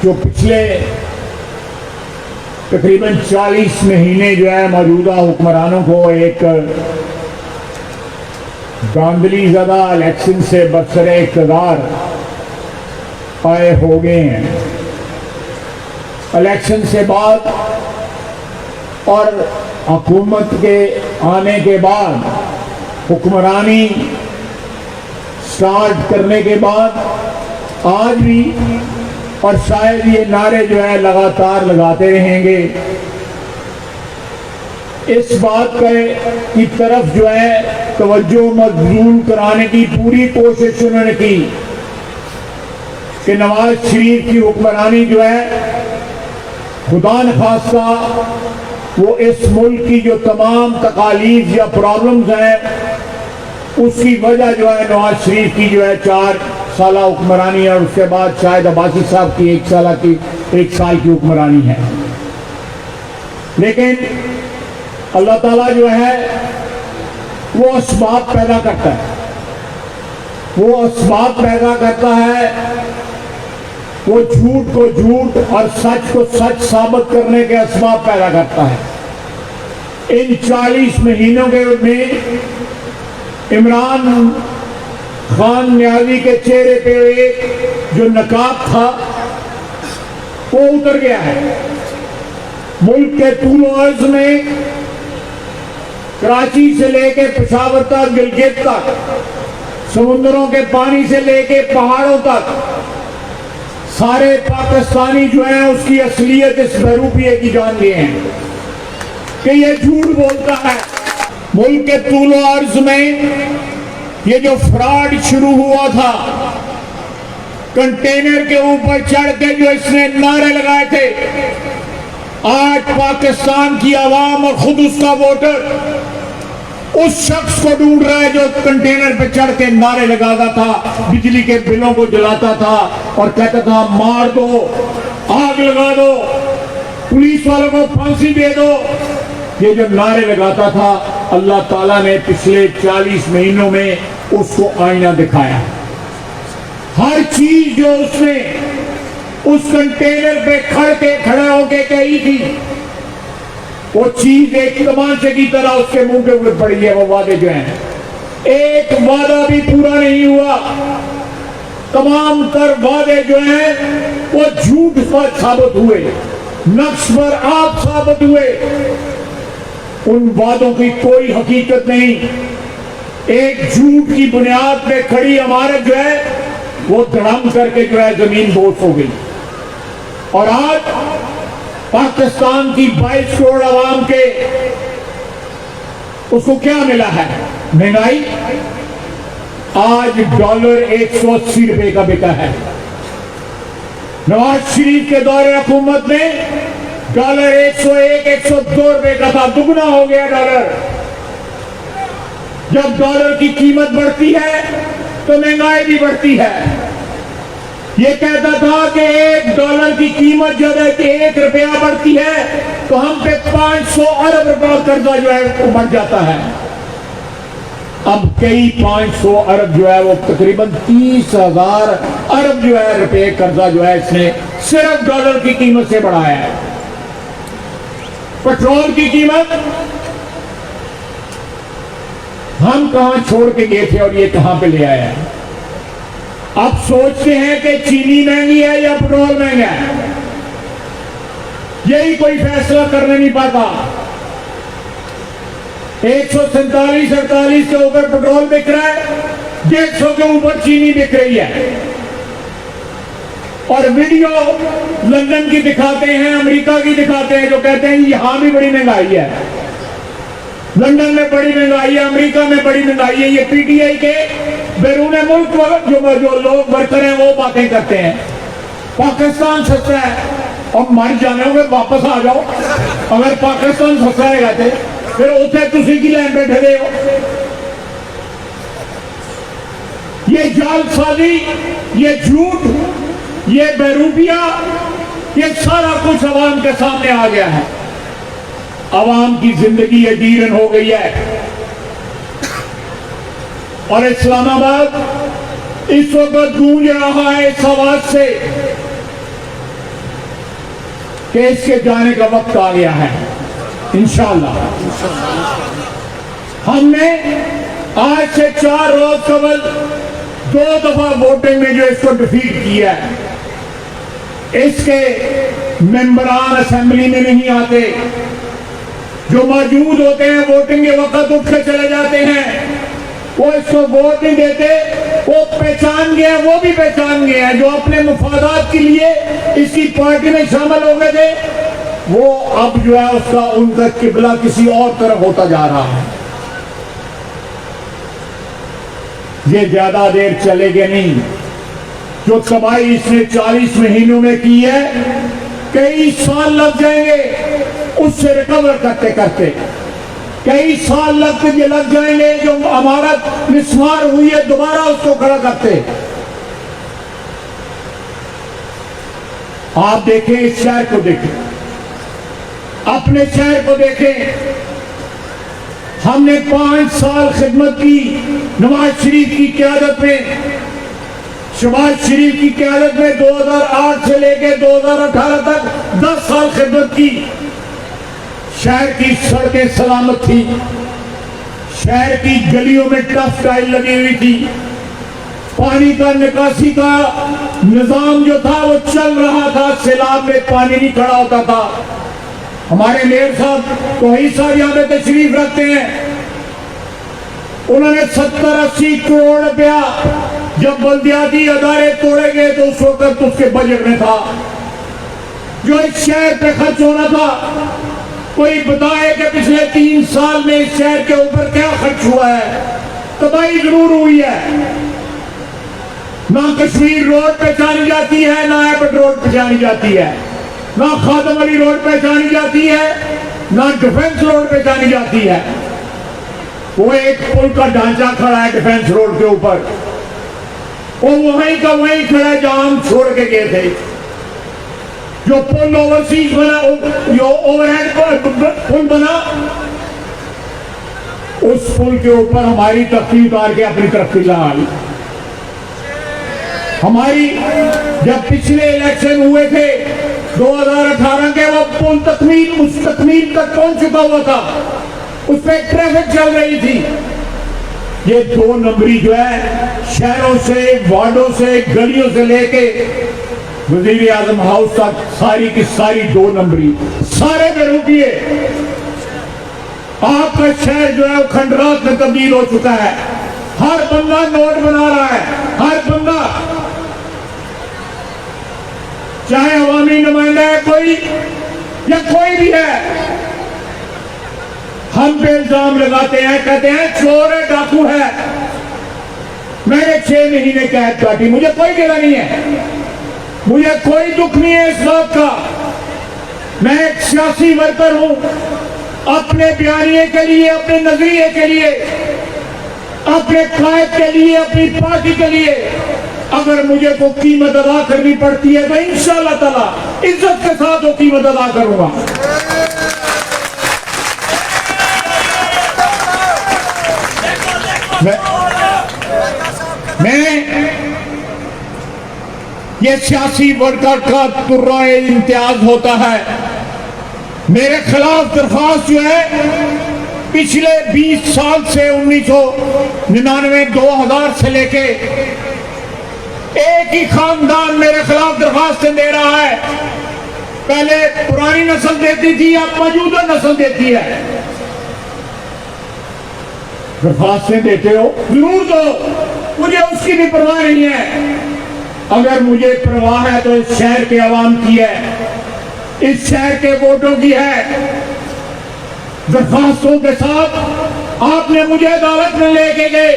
जो पिछले तकरीबन 40 महीने जो है मौजूदा हुक्मरानों को एक धांधली ज़दा इलेक्शन से बरसरे इक़्तिदार आए हो गए हैं। इलेक्शन से बाद और हुकूमत के आने के बाद, हुक्मरानी स्टार्ट करने के बाद आज भी, और शायद ये नारे जो है लगातार लगाते रहेंगे, इस बात की तरफ जो है तवज्जो मबज़ूल कराने की पूरी कोशिश उन्होंने की कि नवाज शरीफ की हुक्मरानी जो है खुदा न खास्ता वो इस मुल्क की जो तमाम तकालीफ या प्रॉब्लम्स हैं उसकी वजह जो है नवाज शरीफ की जो है 4 साल हुक्मरानी है, और उसके बाद शायद अब्बासी साहब की 1 साल की हुक्मरानी है। लेकिन अल्लाह ताला जो है वो असबाब पैदा करता है, वो असबाब पैदा करता है, वो झूठ को झूठ और सच को सच साबित करने के असबाब पैदा करता है। इन 40 महीनों के में इमरान खान न्याजी के चेहरे पे एक जो नकाब था वो उतर गया है। मुल्क के तूल अर्ज में कराची से लेके पेशावर तक, गिलगित तक, समुद्रों के पानी से लेके पहाड़ों तक सारे पाकिस्तानी जो है उसकी असलियत इस बहरूपिये की जान गए हैं कि ये झूठ बोलता है। मुल्क के तूल अर्ज में ये जो फ्रॉड शुरू हुआ था, कंटेनर के ऊपर चढ़ के जो इसने नारे लगाए थे, आज पाकिस्तान की आवाम और खुद उसका वोटर उस शख्स को ढूंढ रहा है जो कंटेनर पे चढ़ के नारे लगाता था, बिजली के बिलों को जलाता था और कहता था मार दो, आग लगा दो, पुलिस वालों को फांसी दे दो। ये जो नारे लगाता था, अल्लाह ताला ने पिछले 40 महीनों में उसको आईना दिखाया। हर चीज जो उसने उस कंटेनर पे खड़े होके कही थी, वो चीज एक तमाचे की तरह उसके मुंह के ऊपर पड़ी है। वो वादे जो हैं, एक वादा भी पूरा नहीं हुआ। तमाम तर वादे जो हैं वो झूठ साबित हुए, नक्श पर आप साबित हुए। उन वादों की कोई हकीकत नहीं। एक झूठ की बुनियाद पे खड़ी इमारत जो है वो धड़म करके जो है जमीन बोस हो गई। और आज पाकिस्तान की 22 करोड़ आवाम के उसको क्या मिला है? महंगाई। आज डॉलर 180 रुपए का बिका है। नवाज शरीफ के दौरे हुकूमत में डॉलर 101, 102 रुपए का था, दुगना हो गया डॉलर। जब डॉलर की कीमत बढ़ती है तो महंगाई भी बढ़ती है। ये कहता था कि $1 की कीमत जब 1 रुपया बढ़ती है तो हम पे 500 अरब रुपया कर्जा जो है वो बढ़ जाता है। अब कई 500 अरब जो है वो तकरीबन 30,000 अरब जो है रुपए कर्जा जो है इसने सिर्फ डॉलर की कीमत से बढ़ाया है। पेट्रोल की कीमत हम कहां छोड़ के गए थे और ये कहां पे ले आया है। अब सोचते हैं कि चीनी महंगी है या पेट्रोल महंगा है, यही कोई फैसला करने नहीं पाता। 147-48 के ऊपर पेट्रोल बिक रहा है, 150 के ऊपर चीनी बिक रही है। और वीडियो लंदन की दिखाते हैं, अमेरिका की दिखाते हैं, जो कहते हैं यहां भी बड़ी महंगाई है, लंदन में बड़ी महंगाई है, अमेरिका में बड़ी महंगाई है। ये पीटीआई के बैरून मुल्क जो लोग वर्कर हैं वो बातें करते हैं। पाकिस्तान सस्ता है और मर जाने होंगे, वापस आ जाओ। अगर पाकिस्तान सस्ता है तो फिर उसे तुसी की लाइन बैठे दे हो। ये जालसाजी, ये झूठ, ये बेरूपिया, ये सारा कुछ अवाम के सामने आ गया है। अवाम की जिंदगी अजीरन हो गई है। और इस्लामाबाद इस वक्त गूंज रहा है इस आवाज से कि इसके जाने का वक्त आ गया है इंशाअल्लाह। हमने आज से 4 रोज कबल 2 दफा वोटिंग में जो इसको डिफीट किया है, इसके मेंबरान असेंबली में नहीं आते, जो मौजूद होते हैं वोटिंग के वक्त उठ के चले जाते हैं, वो इसको वोट नहीं देते। वो पहचान गए, वो भी पहचान गए हैं जो अपने मुफादात के लिए इसकी पार्टी में शामिल हो गए थे, वो अब जो है उसका उनका किबला किसी और तरफ होता जा रहा है। ये ज्यादा देर चलेगा नहीं। जो तबाही इसने 40 महीनों में की है, कई साल लग जाएंगे उससे रिकवर करते करते, कई साल लग जाएंगे जो इमारत निस्वार हुई है दोबारा उसको खड़ा करते। आप देखें, इस शहर को देखें, अपने शहर को देखें। हमने 5 साल खिदमत की नवाज शरीफ की क़यादत में। शहबाज शरीफ की क़यादत में 2008 से लेकर 2018 तक 10 साल खिदमत की। शहर की सड़कें सलामत थी, शहर की गलियों में टफ टाइल लगी हुई थी, पानी का निकासी का निजाम जो था वो चल रहा था, सैलाब में पानी नहीं खड़ा होता था। हमारे मेयर साहब तौहीद साहब यहाँ पे तशरीफ रखते हैं, उन्होंने 70-80 करोड़ रुपया जब बल्दियाती अदारे तोड़े गए तो उस वक्त उसके बजट में था, जो इस शहर पे खर्च होना था। कोई बताए कि पिछले 3 साल में इस शहर के ऊपर क्या खर्च हुआ है? तबाही जरूर हुई है। ना कश्मीर रोड पहचानी जाती है, ना एयरपोर्ट रोड पहचानी जाती है, ना खादम अली रोड पहचानी जाती है, ना डिफेंस रोड पहचानी जाती है। वो एक पुल का ढांचा खड़ा है डिफेंस रोड के ऊपर, वो वहीं का वहीं खड़ा है जहां हम छोड़ के गए थे। जो पुल ओवरसीज बना, जो ओवरहेड पुल बना, उस पुल के ऊपर हमारी तख्ती उतार के अपनी तरफ लाई। हमारी जब पिछले इलेक्शन हुए थे 2018 के, वो पुल उस तकमील तक पहुंच चुका हुआ था, उस पर ट्रैफिक चल रही थी। ये 2 नंबरी जो है शहरों से, वार्डों से, गलियों से लेके वजीर आजम हाउस तक सारी की सारी 2 नंबरी सारे में रुकिए। आपका शहर जो है वो खंडरात में तब्दील हो चुका है। हर बंदा नोट बना रहा है, हर बंदा, चाहे अवामी नुमाइंदा है कोई या कोई भी है। हम पे इल्जाम लगाते हैं, कहते हैं चोर है, डाकू है। मैंने 6 महीने कैद काटी, मुझे कोई गिला नहीं है, मुझे कोई दुख नहीं है इस बात का। मैं एक सियासी वर्कर हूं, अपने बयानिए के लिए, अपने नजरिए के लिए, अपने कायद के लिए, अपनी पार्टी के लिए अगर मुझे कोई कीमत अदा करनी पड़ती है तो इंशाअल्लाह ताला इज्जत के साथ वो कीमत अदा करूंगा। मैं ये सियासी वर्कर का तुर्राए इम्तियाज होता है। मेरे खिलाफ दरखास्त जो है पिछले 20 साल से 1999 2000 से लेके एक ही खानदान मेरे खिलाफ दरखास्तें दे रहा है। पहले पुरानी नस्ल देती थी, अब मौजूदा नस्ल देती है। दरखास्तें देते हो, जरूर दो, मुझे उसकी भी परवाह नहीं है। अगर मुझे परवाह है तो इस शहर के अवाम की है, इस शहर के वोटों की है। दरखास्तों के साथ आपने मुझे अदालत में लेके गए,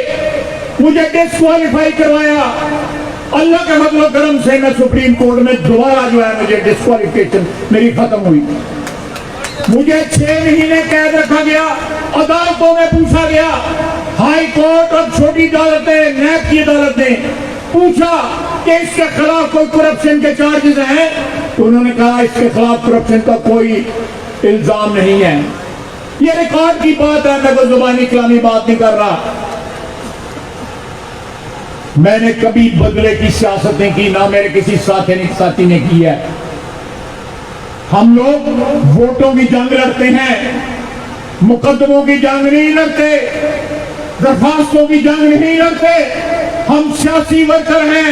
मुझे डिस्क्वालीफाई करवाया। अल्लाह के फजल करम से मैं सुप्रीम कोर्ट में दोबारा जो है मुझे डिस्क्वालिफिकेशन मेरी खत्म हुई। मुझे 6 महीने कैद रखा गया, अदालतों में पूछा गया, हाई कोर्ट और छोटी अदालतें, नैब की अदालतें पूछा कि इसके खिलाफ कोई करप्शन के चार्जेस हैं, तो उन्होंने कहा इसके खिलाफ करप्शन का कोई इल्जाम नहीं है। ये रिकॉर्ड की बात है, मैं कोई जुबानी कलामी बात नहीं कर रहा। मैंने कभी बदले की सियासत नहीं की, ना मेरे किसी साथी ने की है। हम लोग वोटों की जंग लड़ते हैं, मुकदमों की जंग नहीं लड़ते, दरखास्तों की जंग नहीं लड़ते। हम सियासी वर्कर हैं।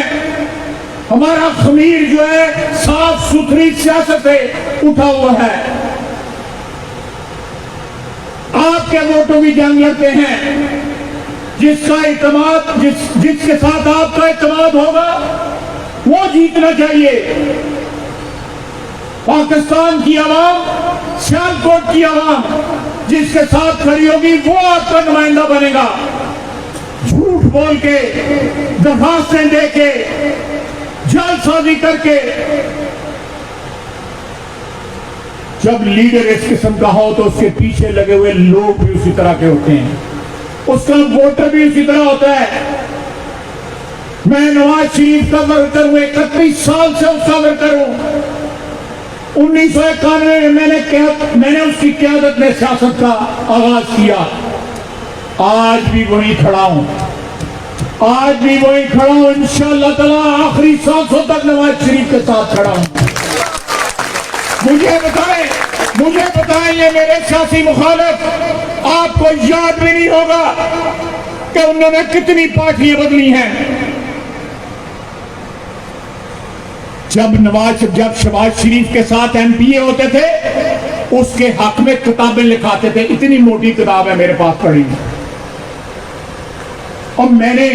हमारा खमीर जो है साफ सुथरी सियासत से उठा हुआ है। आपके वोटों की जंग लड़ते हैं। जिसका इत्मीनान जिसके साथ आपका इत्मीनान होगा वो जीतना चाहिए। पाकिस्तान की आवाम, सियालकोट की आवाम जिसके साथ खड़ी होगी वो आपका नुमाइंदा बनेगा। झूठ बोल के, दरखास्तें दे के, जालसाजी करके जब लीडर इस किस्म का हो तो उसके पीछे लगे हुए लोग भी उसी तरह के होते हैं, उसका वोटर भी उसी तरह होता है। मैं नवाज शरीफ का वर्कर हूं, 31 साल से उसका वर्कर हूं। 1991 में मैंने उसकी क़यादत में सियासत का आगाज किया। आज भी वहीं खड़ा हूं, आज भी वहीं खड़ा हूं। इंशाअल्लाह ताला आखिरी सांसों तक नवाज शरीफ के साथ खड़ा हूं। मुझे बताएं ये मेरे सियासी मुखालिफ आपको याद भी नहीं होगा कि उन्होंने कितनी पार्टियां बदली हैं। जब शहबाज शरीफ के साथ एमपीए होते थे उसके हक में किताबें लिखाते थे। इतनी मोटी किताब है मेरे पास पड़ी। और मैंने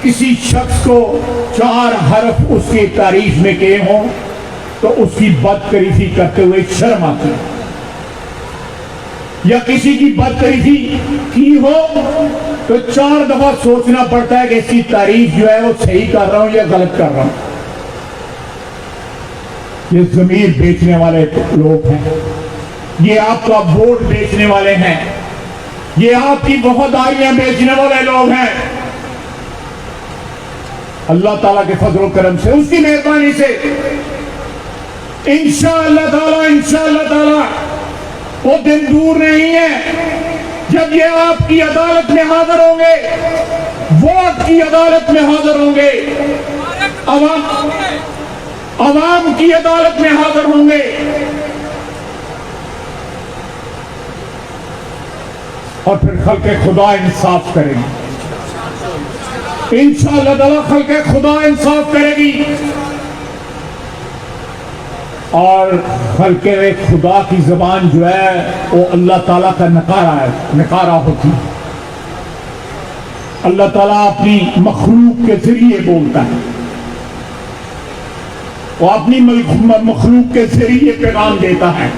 किसी शख्स को 4 हर्फ उसकी तारीफ में किए हों तो उसकी बदतरीफी करते हुए शर्म आती है, या किसी की बदतरीफी की हो तो 4 दफा सोचना पड़ता है कि इसकी तारीफ जो है वो सही कर रहा हूं या गलत कर रहा हूं। ये जमीर बेचने वाले लोग हैं, ये आपका वोट बेचने वाले हैं, ये आपकी वफादारियां बेचने वाले लोग हैं। अल्लाह ताला के फजल करम से, उसकी मेहरबानी से इंशाअल्लाह ताला वो दिन दूर नहीं है जब ये आपकी अदालत में हाजिर होंगे, वोट की अदालत में हाजिर होंगे, अवाम की अदालत में हाजिर होंगे। और फिर खल्के खुदा इंसाफ करेगी। इंशाअल्लाह ताला खल्के खुदा इंसाफ करेगी और खल्के खुदा की जबान जो है वो अल्लाह ताला का नकारा होती है। अल्लाह ताला अपनी मखलूक के जरिए बोलता है, वो अपनी मखलूक के जरिए पैगाम देता है।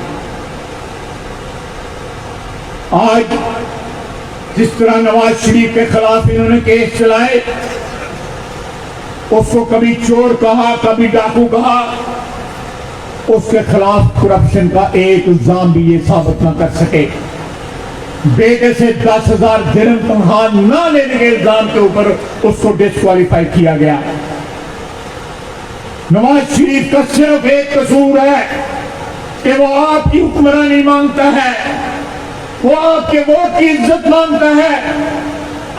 आज जिस तरह नवाज शरीफ के खिलाफ इन्होंने केस चलाए, उसको कभी चोर कहा, कभी डाकू कहा, उसके खिलाफ करप्शन का एक इल्जाम भी ये साबित ना कर सके। बेटे से 10,000 दिरहम तनख्वाह न लेने के इल्जाम के ऊपर उसको डिस्क्वालीफाई किया गया। नवाज शरीफ का सिर्फ एक कसूर है कि वो आपकी हुक्मरानी मांगता है, वो आपके वोट की इज्जत मांगता है,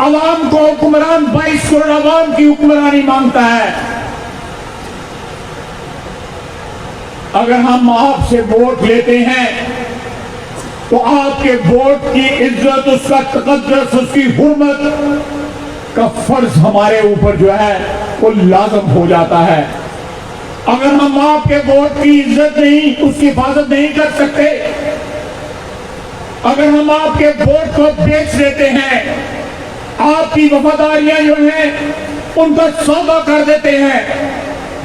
अवाम को हुक्मरान 22 करोड़ अवाम की हुक्मरानी मांगता है। अगर हम आपसे वोट लेते हैं तो आपके वोट की इज्जत, उसका तकद्दुस, उसकी हुर्मत का फर्ज हमारे ऊपर जो है वो लाज़िम हो जाता है। अगर हम आपके वोट की इज्जत नहीं, उसकी हिफाजत नहीं कर सकते, अगर हम आपके वोट को बेच देते हैं, आपकी वफादारियां जो हैं उनका सौदा कर देते हैं,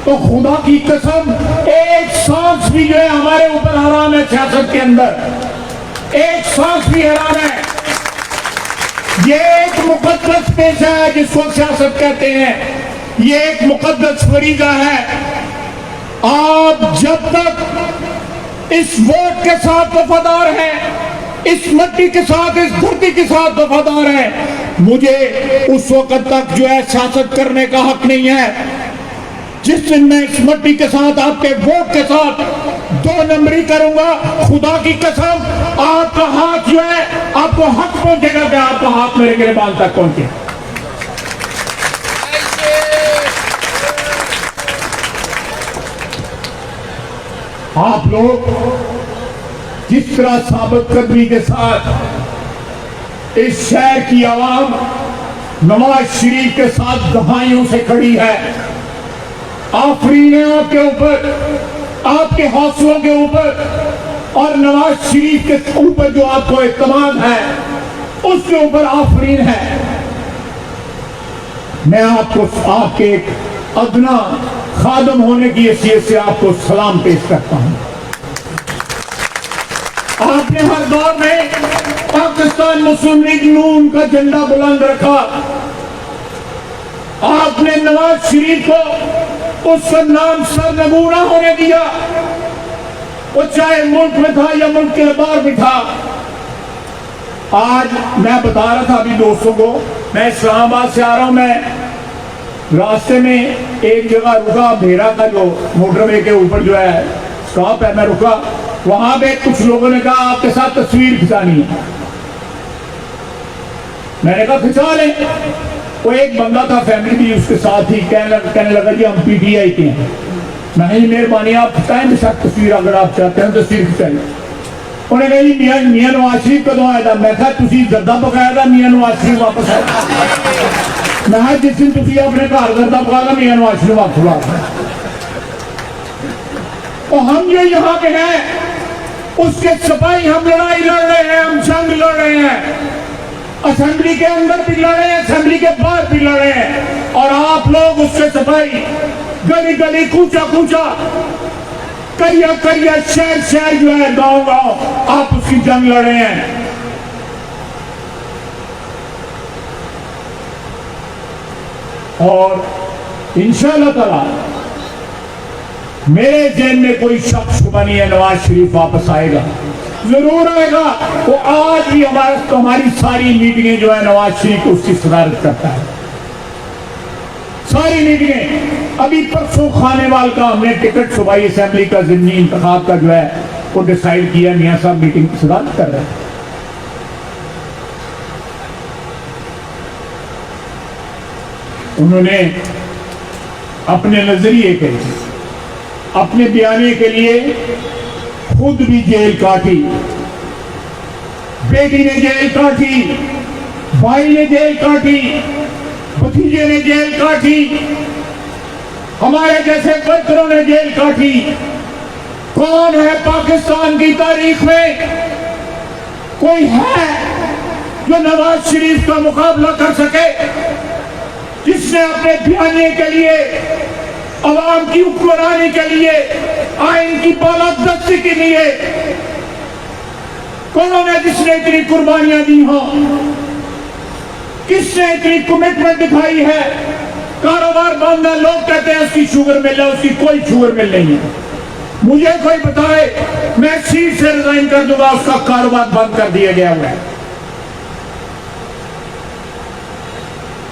तो खुदा की कसम एक सांस भी जो है हमारे ऊपर हराम है। सियासत के अंदर एक सांस भी हराम है। ये एक मुकद्दस पेशा है जिसको सियासत कहते हैं। ये एक मुकद्दस फरीजा है। आप जब तक इस वोट के साथ वफादार हैं, इस मिट्टी के साथ, इस धरती के साथ वफादार हैं, मुझे उस वक्त तक जो है सियासत करने का हक नहीं है। जिस दिन मैं इस मिट्टी के साथ, आपके वोट के साथ 2 नंबरी करूंगा, खुदा की कसम आपका हाथ जो है, आपको हक पहुंचेगा कि आपका हाथ मेरे गिरबान तक पहुंचे। आप लोग जिस तरह साबित कदमी के साथ इस शहर की आवाम नवाज शरीफ के साथ दहाइयों से खड़ी है, आफरीन है आपके ऊपर, आपके हौसलों के ऊपर और नवाज शरीफ के ऊपर जो आपको इत्मीनान है उसके ऊपर आफरीन है। मैं आपको आपके एक अदना खादम होने की हैसियत से आपको सलाम पेश करता हूं। आपने हर दौर में पाकिस्तान मुस्लिम लीग नून का झंडा बुलंद रखा। आपने नवाज शरीफ को उसका नाम सरनगू ना होने दिया, वो चाहे मुल्क में था या मुल्क के बाहर भी था। आज मैं बता रहा था अभी दोस्तों को, मैं इस्लामाबाद से आ रहा हूं, मैं रास्ते में एक जगह रुका, भेड़ा का जो मोटरवे के ऊपर जो है स्टॉप है, मैं रुका, वहां पे कुछ लोगों ने कहा आपके साथ तस्वीर खिंचानी है। मैंने कहा खिंचा लें। वो एक बंदा था फैमिली भी उसके साथ ही, कहने लगा जी हम पीटीआई के हैं। नहीं मेहरबानी आप खिंचाएं बेशक तस्वीर, अगर आप चाहते हैं तस्वीर खिंचाइए। उन्हें कहा जी मियां नवाज शरीफ कदों आया था? मैं कहा तुसी जर्दा पकाया था, मियां नवाज शरीफ वापस आया। मैं जिस दिन तुसी अपने घर जर्दा पकाया मियां नवाज शरीफ वापस आया। और हम जो यहाँ पे हैं उसके सिपाही, हम लड़ाई लड़ रहे हैं, हम जंग लड़ रहे हैं, असेंबली के अंदर भी लड़े हैं, असेंबली के बाहर भी लड़े हैं। और आप लोग उसके सिपाही गली गली, कूचा कूचा, करिया करिया, शहर शहर जो है, गांव गांव, आप उसकी जंग लड़े हैं। और इंशाअल्लाह ताला मेरे ज़हन में कोई शक शुबा नहीं है, नवाज शरीफ वापस आएगा, जरूर आएगा। वो आज भी हमारी सारी मीटिंगें जो है नवाज शरीफ उसकी सदारत करता है, सारी मीटिंगें। अभी परसों खानेवाल का हमने टिकट सूबाई असेंबली का ज़िमनी इंतखाब का जो है वो डिसाइड किया, मियां साहब मीटिंग की सदारत कर रहे हैं। उन्होंने अपने नजरिए के लिए, अपने बयाने के लिए खुद भी जेल काटी, बेटी ने जेल काटी, भाई ने जेल काटी, भतीजे ने जेल काटी, हमारे जैसे वर्करों ने जेल काटी। कौन है पाकिस्तान की तारीख में कोई है जो नवाज शरीफ का मुकाबला कर सके, जिसने अपने बयाने के लिए, अवाम की हुक्मरानी के लिए, आइन की बालादस्ती के लिए कौन है जिसने इतनी कुर्बानियां दी हो, किसने इतनी कमिटमेंट दिखाई है? कारोबार बंद है, लोग कहते हैं उसकी शुगर मिल है, उसकी कोई शुगर मिल नहीं है। मुझे कोई बताए, मैं सीट से रिजाइन कर दूंगा, उसका कारोबार बंद कर दिया गया हुआ है।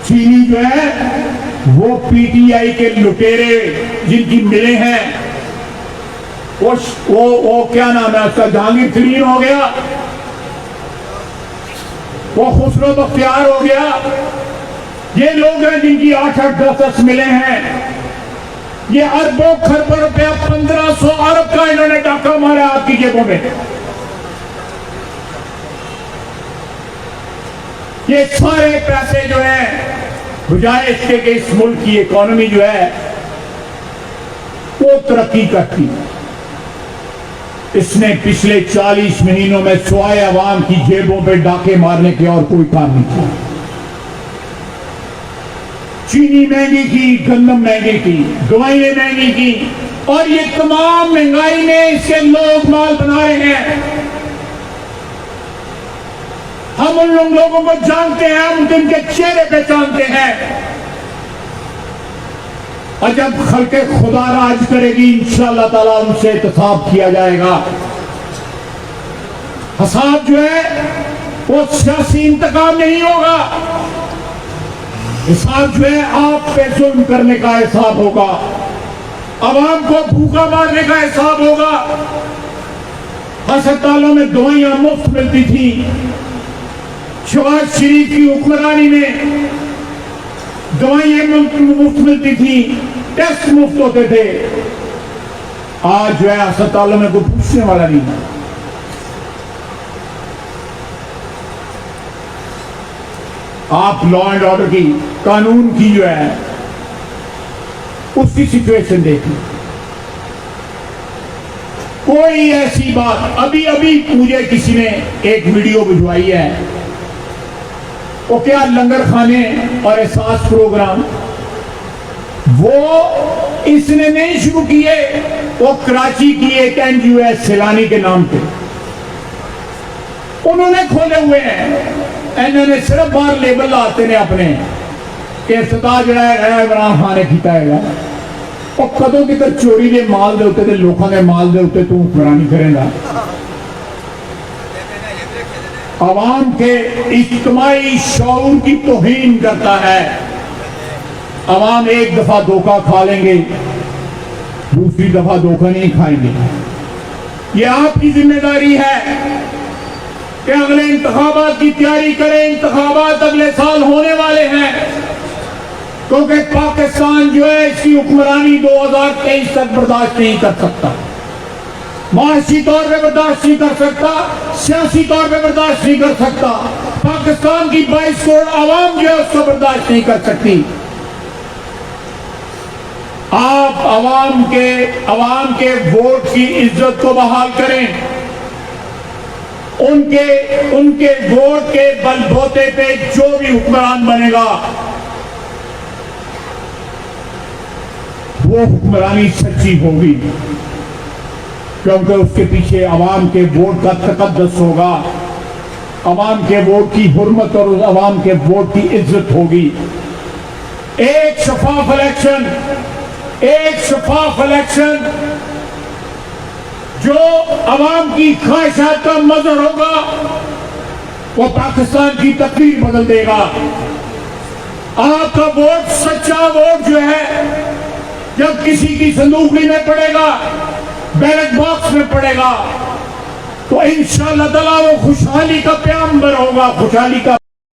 चीनी जो है वो पीटीआई के लुटेरे जिनकी मिले हैं, वो क्या नाम है उसका, जहांगीर तरीन हो गया, वो खुसरो बख्तियार हो गया, ये लोग हैं जिनकी 8-8, 10-10 मिले हैं। ये अरबों खरबों रुपया, 1500 अरब का इन्होंने डाका मारा आपकी जेबों में। ये सारे पैसे जो हैं बजाय इसके कि इस मुल्क की इकोनॉमी जो है वो तरक्की करती, इसने पिछले 40 महीनों में सिवाय अवाम की जेबों पे डाके मारने के और कोई काम नहीं किया। चीनी महंगी की, गंदम महंगी की, दवाइयां महंगी की, और ये तमाम महंगाई में इसके लोग माल बना रहे हैं। हम उन लोगों को जानते हैं, हम उनके चेहरे पे जानते हैं। और जब खल्के खुदा राज करेगी इंशाअल्लाह ताला उनसे इत्तेफाक किया जाएगा। हिसाब जो है वो सियासी इंतकाम नहीं होगा, हिसाब जो है आप पे जुल्म करने का हिसाब होगा, अवाम को भूखा मारने का हिसाब होगा। अस्पतालों में दवाइयां मुफ्त मिलती थी, शहबाज शरीफ की हुक्मरानी में दवाइयां मुफ्त मिलती थी, टेस्ट मुफ्त होते थे। आज जो है अस्पतालों में कोई पूछने वाला नहीं है। आप लॉ एंड ऑर्डर की, कानून की जो है उसकी सिचुएशन देखिए। कोई ऐसी बात, अभी अभी मुझे किसी ने एक वीडियो भिजवाई है, वो क्या लंगर खाने और एहसास प्रोग्राम वो इसने नहीं शुरू किए, वो कराची की एक एनजीओ है सैलानी के नाम पे, उन्होंने खोले हुए हैं। इन्होंने सिर्फ बाहर लेबल लाते ने अपने कि इफ्तिताह जड़ा है इमरान खान ने किया है, और कदों की तो चोरी के माल दे उत्ते, लोगों के माल दे उत्ते तू हुक्मरानी करेगा। अवाम के इज्तिमाई शऊर की तौहीन करता है। अवाम एक दफा धोखा खा लेंगे, दूसरी दफा धोखा नहीं खाएंगे। ये आपकी जिम्मेदारी है कि अगले इंतखाबात की तैयारी करें। इंतखाबात अगले साल होने वाले हैं, क्योंकि पाकिस्तान जो है इसकी हुक्मरानी 2023 तक बर्दाश्त नहीं कर सकता। माशी तौर पे बर्दाश्त नहीं कर सकता, सियासी तौर पे बर्दाश्त नहीं कर सकता। पाकिस्तान की 22 करोड़ आवाम जो है उसको बर्दाश्त नहीं कर सकती। आप आवाम के वोट की इज्जत को बहाल करें। उनके वोट के बलबूते पे जो भी हुक्मरान बनेगा वो हुक्मरानी सच्ची होगी, क्योंकि उसके पीछे अवाम के वोट का तकद्दुस होगा, अवाम के वोट की हुर्मत और अवाम के वोट की इज्जत होगी। एक शफाफ इलेक्शन जो अवाम की ख्वाहिशात का मजहर होगा, वो पाकिस्तान की तकदीर बदल देगा। आपका वोट, सच्चा वोट जो है, जब किसी की संदूकड़ी में पड़ेगा, बैलेट बॉक्स में पड़ेगा, तो इंशाअल्लाह ताला वो खुशहाली का प्याम्बर होगा, खुशहाली का